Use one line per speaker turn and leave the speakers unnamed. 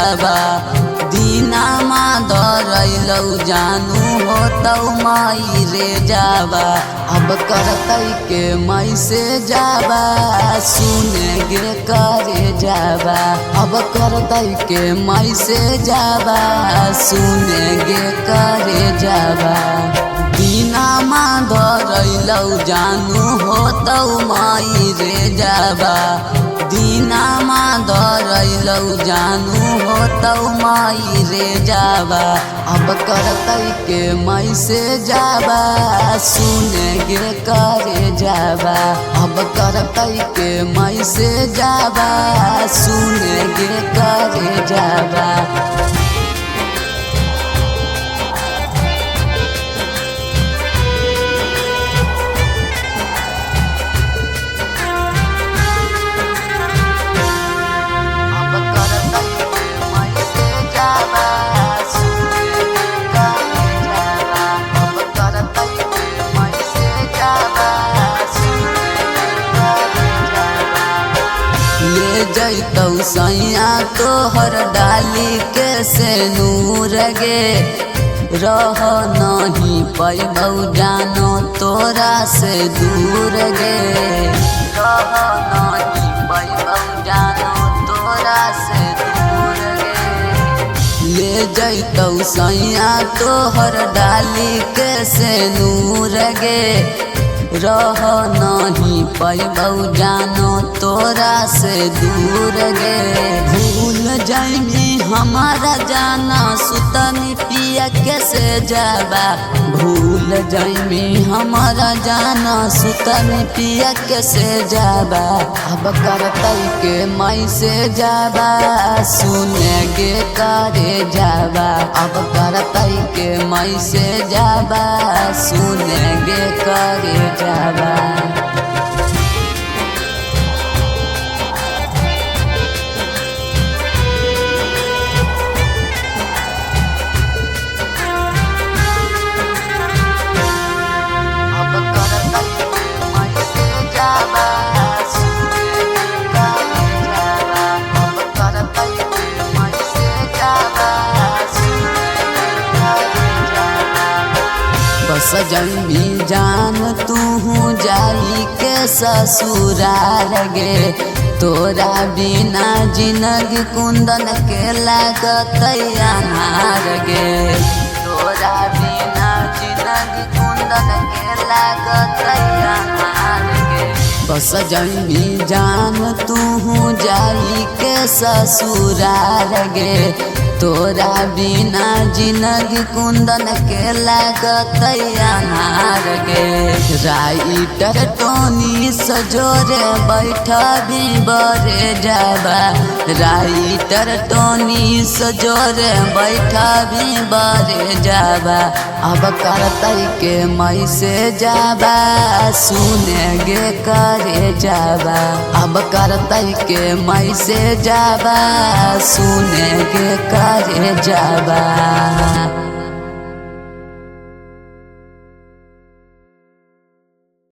जाबा दीना धरैलौ जानू होतौ माई रे जाबा अब करतै के माई से जाबा सुने गे करे जाबा अब करतै के माई से जाबा सुने गे करे जाबा दीना धरैलौ जानू होतौ माई रे जाबा दीना धरैलौ जानू होतौ माई रे जाबा अब करतै के माई से जाबा सुने गे करे जाबा अब करतै के माई से जाबा सुने गे करे जाबा जैतौ सैया तोहर डाली के से नूर गे रह नहीं पैबौ जानो तोरा से दूर गे रह नहीं पैबौ जानो तोरा से दूर गे ले जैतौ सैया तोहर डाली के से नूर गे रह नहीं पैबौ जानो तोरा से दूर गे भूल जाइनी हमारा जाना सुतनी पिया कैसे जाबा भूल जाइनी हमारा जाना सुतनी पिया कैसे जाबा अब करतै के माई से जाबा सुने गे करे जाबा अब करतै के माई से जाबा सुने गे करे जाबा सजन भी जान तू जाई के ससुरार गे तोरा बिना जिंदगी कुंदन के लागत अनार गे तोरा बिना जिंदगी कुंदन के लागत अनार गे सजन भी जान तू जाई के ससुरार गे तोरा बिना जिंदगी कुंदन के लागत अनार गे राइटर टोनी सजोरे बैठा भी बरे जाबा राइटर टोनी सजोरे बैठा भी बरे जाबा अब करतै के माई से जाबा सुने गे करे जाबा अब करतै के माई से जाबा सुने गे करे जाबा।